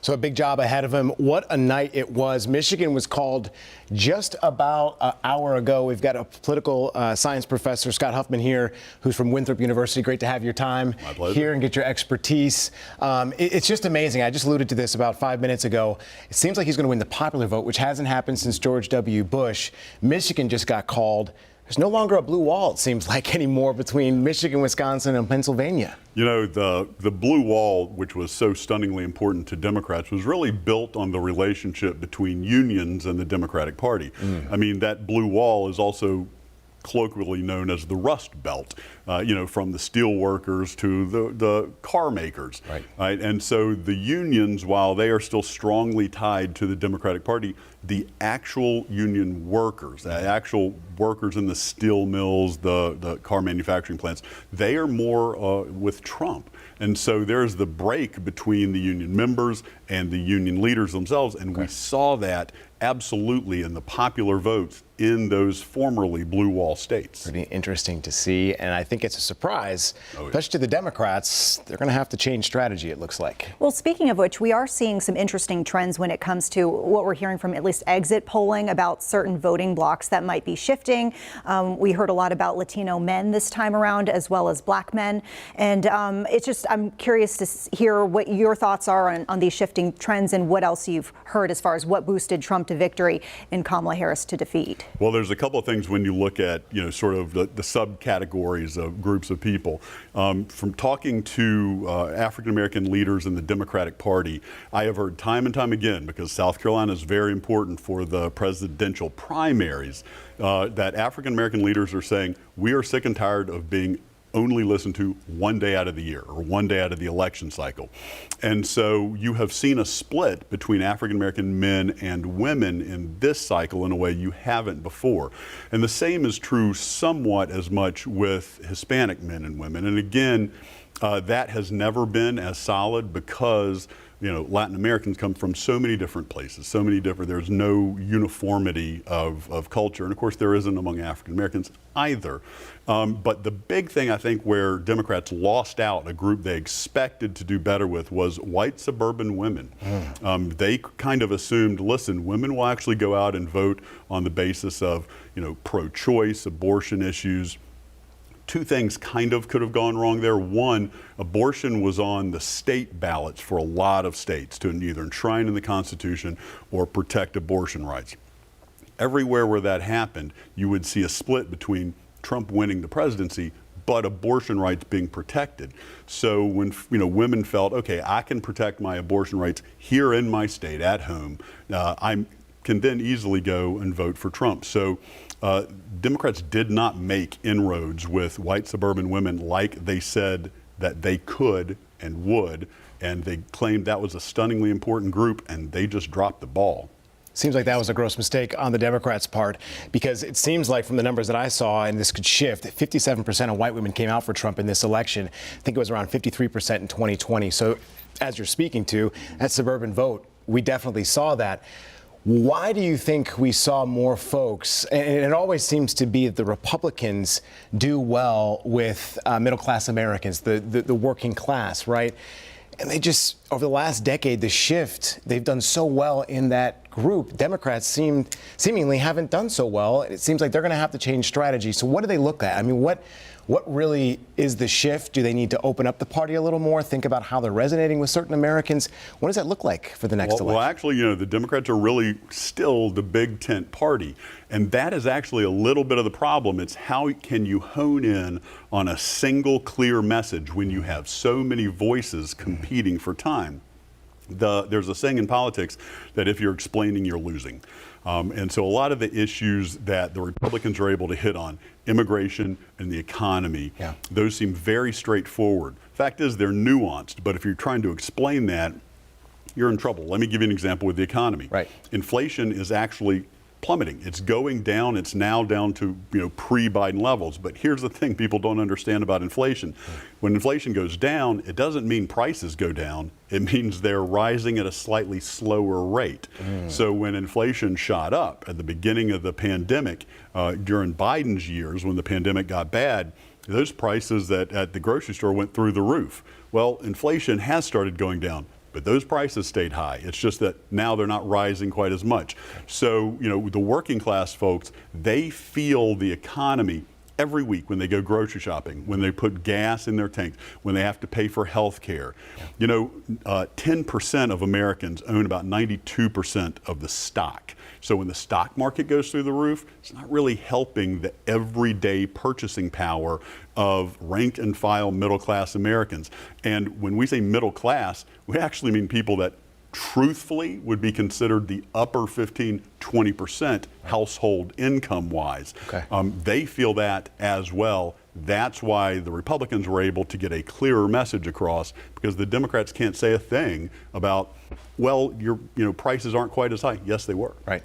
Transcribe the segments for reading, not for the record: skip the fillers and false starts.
So a big job ahead of him. What a night it was. Michigan was called just about an hour ago. We've got a political science professor, Scott Huffmon, here, who's from Winthrop University. Great to have your time here and get your expertise. It's just amazing. I just alluded to this about 5 minutes ago. It seems like he's going to win the popular vote, which hasn't happened since George W. Bush. Michigan just got called. There's no longer a blue wall, it seems like, anymore between Michigan, Wisconsin, and Pennsylvania. You know, the blue wall, which was so stunningly important to Democrats, was really built on the relationship between unions and the Democratic Party. I mean, that blue wall is also colloquially known as the Rust Belt, you know, from the steel workers to the car makers. Right? And so the unions, while they are still strongly tied to the Democratic Party, the actual union workers, the actual workers in the steel mills, the car manufacturing plants, they are more with Trump. And so there's the break between the union members and the union leaders themselves. And we saw that absolutely in the popular votes in those formerly blue wall states. Pretty interesting to see. And I think it's a surprise, especially to the Democrats. They're going to have to change strategy, it looks like. Well, speaking of which, we are seeing some interesting trends when it comes to what we're hearing from at least exit polling about certain voting blocks that might be shifting. We heard a lot about Latino men this time around, as well as black men. And it's just, I'm curious to hear what your thoughts are on these shifting trends and what else you've heard as far as what boosted Trump to victory and Kamala Harris to defeat. Well, there's a couple of things when you look at, you know, sort of the subcategories of groups of people. From talking to African-American leaders in the Democratic Party, I have heard time and time again, because South Carolina is very important for the presidential primaries, that African-American leaders are saying, we are sick and tired of being only listened to one day out of the year or one day out of the election cycle. And so you have seen a split between African-American men and women in this cycle in a way you haven't before. And the same is true somewhat as much with Hispanic men and women. And again, that has never been as solid because, you know, Latin Americans come from so many different places, so many different, there's no uniformity of culture. And of course, there isn't among African Americans either. But the big thing, I think, where Democrats lost out, a group they expected to do better with, was white suburban women. They kind of assumed, listen, women will actually go out and vote on the basis of, you know, pro-choice, abortion issues. Two things kind of could have gone wrong there. One, abortion was on the state ballots for a lot of states to either enshrine in the Constitution or protect abortion rights. Everywhere where that happened, you would see a split between Trump winning the presidency, but abortion rights being protected. So when, you know, women felt, okay, I can protect my abortion rights here in my state at home, I can then easily go and vote for Trump. So Democrats did not make inroads with white suburban women like they said that they could and would, and they claimed that was a stunningly important group, and they just dropped the ball. Seems like that was a gross mistake on the Democrats' part, because it seems like from the numbers that I saw, and this could shift, 57% of white women came out for Trump in this election. I think it was around 53% in 2020. So as you're speaking to, that suburban vote, we definitely saw that. Why do you think we saw more folks, and it always seems to be that the Republicans do well with middle-class Americans, the working class, right? And they just, over the last decade, the shift, they've done so well in that group. Democrats seemingly haven't done so well. It seems like they're going to have to change strategy. So what do they look at? I mean, what really is the shift? Do they need to open up the party a little more, think about how they're resonating with certain Americans? What does that look like for the next election? Well, actually, you know, the Democrats are really still the big tent party. And that is actually a little bit of the problem. It's how can you hone in on a single clear message when you have so many voices competing for time? There's a saying in politics that if you're explaining, you're losing. And so a lot of the issues that the Republicans are able to hit on, immigration and the economy, those seem very straightforward. Fact is, they're nuanced, but if you're trying to explain that, you're in trouble. Let me give you an example with the economy. Inflation is actually plummeting. It's going down. It's now down to, you know, pre-Biden levels. But here's the thing people don't understand about inflation. When inflation goes down, it doesn't mean prices go down. It means they're rising at a slightly slower rate. So when inflation shot up at the beginning of the pandemic, during Biden's years when the pandemic got bad, those prices at the grocery store went through the roof. Well, inflation has started going down. but those prices stayed high. It's just that now they're not rising quite as much. So, the working class folks, they feel the economy every week when they go grocery shopping, when they put gas in their tanks, when they have to pay for health care. 10% of Americans own about 92% of the stock. So when the stock market goes through the roof, it's not really helping the everyday purchasing power of rank and file middle class Americans. And when we say middle class, we actually mean people that truthfully would be considered the upper 15-20% household income wise. Okay. They feel that as well. That's why the Republicans were able to get a clearer message across, because the Democrats can't say a thing about, well, your prices aren't quite as high. Yes, they were. Right.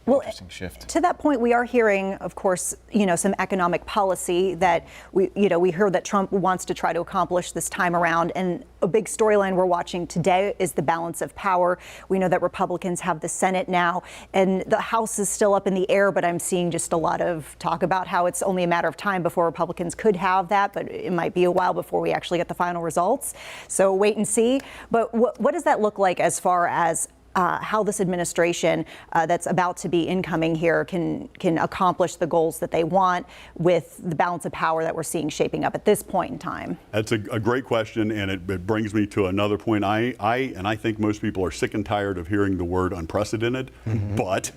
Well, interesting shift. To that point, we are hearing, of course, some economic policy that we heard that Trump wants to try to accomplish this time around. And a big storyline we're watching today is the balance of power. We know that Republicans have the Senate now, and the House is still up in the air, but I'm seeing just a lot of talk about how it's only a matter of time before Republicans could have that, but it might be a while before we actually get the final results. So wait and see. But what does that look like as far as how this administration that's about to be incoming here can accomplish the goals that they want with the balance of power that we're seeing shaping up at this point in time? That's a great question, and it brings me to another point. I think most people are sick and tired of hearing the word unprecedented, but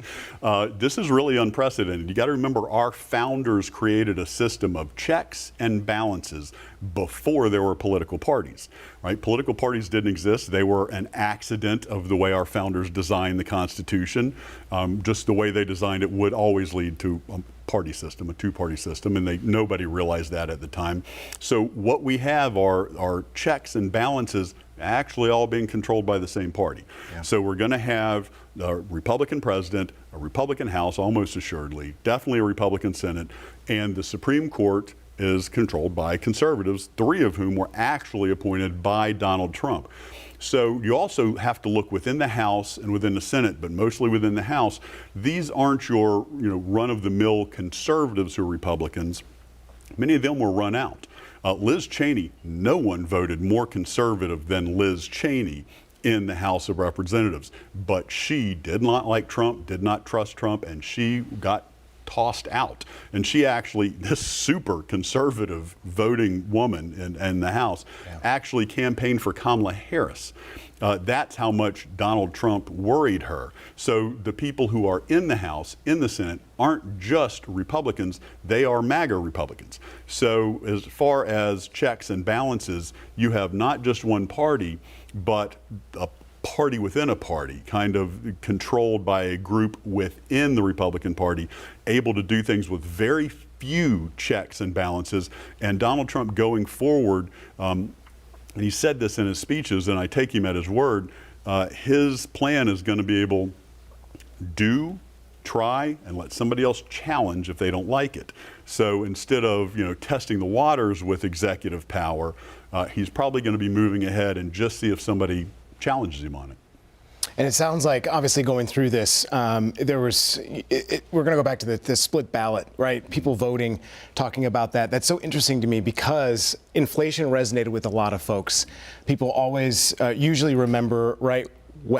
this is really unprecedented. You got to remember, our founders created a system of checks and balances before there were political parties, right? Political parties didn't exist. They were an accident of the way our founders designed the Constitution. Just the way they designed it would always lead to a party system, a two-party system, and nobody realized that at the time. So what we have are checks and balances actually all being controlled by the same party. Yeah. So we're going to have a Republican president, a Republican House, almost assuredly, definitely a Republican Senate, and the Supreme Court is controlled by conservatives, 3 of whom were actually appointed by Donald Trump. So you also have to look within the House and within the Senate, but mostly within the House. These aren't your run-of-the-mill conservatives who are Republicans. Many of them were run out. Liz Cheney, no one voted more conservative than Liz Cheney in the House of Representatives, but she did not like Trump, did not trust Trump, and she got tossed out. And she actually, this super conservative voting woman in the House, actually campaigned for Kamala Harris. That's how much Donald Trump worried her. So the people who are in the House, in the Senate, aren't just Republicans, they are MAGA Republicans. So as far as checks and balances, you have not just one party, but a party within a party, kind of controlled by a group within the Republican Party, able to do things with very few checks and balances. And Donald Trump going forward, and he said this in his speeches, and I take him at his word, his plan is going to be able to try, and let somebody else challenge if they don't like it. So instead of testing the waters with executive power, he's probably going to be moving ahead and just see if somebody challenges him on it. And it sounds like, obviously, going through this, we're going to go back to the split ballot, right? People voting, talking about that. That's so interesting to me because inflation resonated with a lot of folks. People always usually remember, right,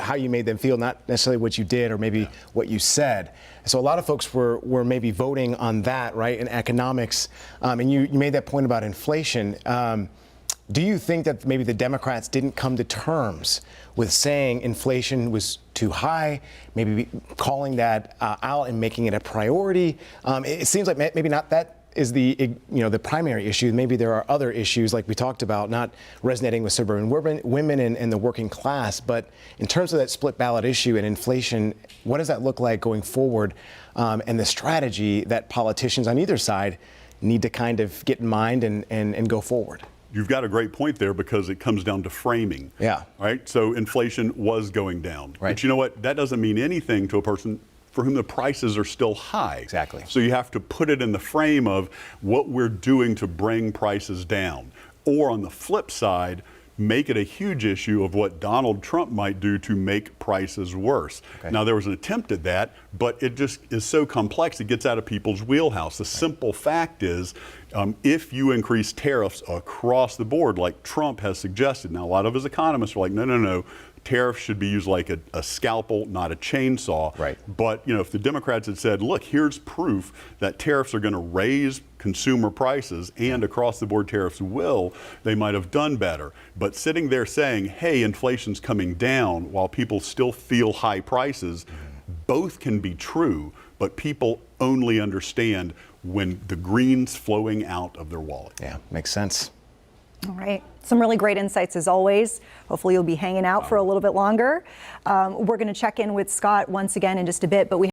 how you made them feel, not necessarily what you did or maybe what you said. So a lot of folks were maybe voting on that, right, in economics. And you made that point about inflation. Do you think that maybe the Democrats didn't come to terms with saying inflation was too high, maybe calling that out and making it a priority? It seems like maybe not that is the primary issue. Maybe there are other issues like we talked about, not resonating with suburban women and the working class. But in terms of that split ballot issue and inflation, what does that look like going forward? And the strategy that politicians on either side need to kind of get in mind and go forward. You've got a great point there because it comes down to framing. Yeah. Right? So inflation was going down. Right. But you know what? That doesn't mean anything to a person for whom the prices are still high. Exactly. So you have to put it in the frame of what we're doing to bring prices down. Or on the flip side, make it a huge issue of what Donald Trump might do to make prices worse. Okay. Now, there was an attempt at that, but it just is so complex, it gets out of people's wheelhouse. The simple fact is, if you increase tariffs across the board, like Trump has suggested, now a lot of his economists are like, no, no, no, tariffs should be used like a scalpel, not a chainsaw. Right. But if the Democrats had said, look, here's proof that tariffs are going to raise consumer prices and across the board tariffs will, they might have done better. But sitting there saying, hey, inflation's coming down while people still feel high prices, both can be true, but people only understand when the green's flowing out of their wallet. Yeah, makes sense. All right. Some really great insights as always. Hopefully you'll be hanging out for a little bit longer. We're going to check in with Scott once again in just a bit, but we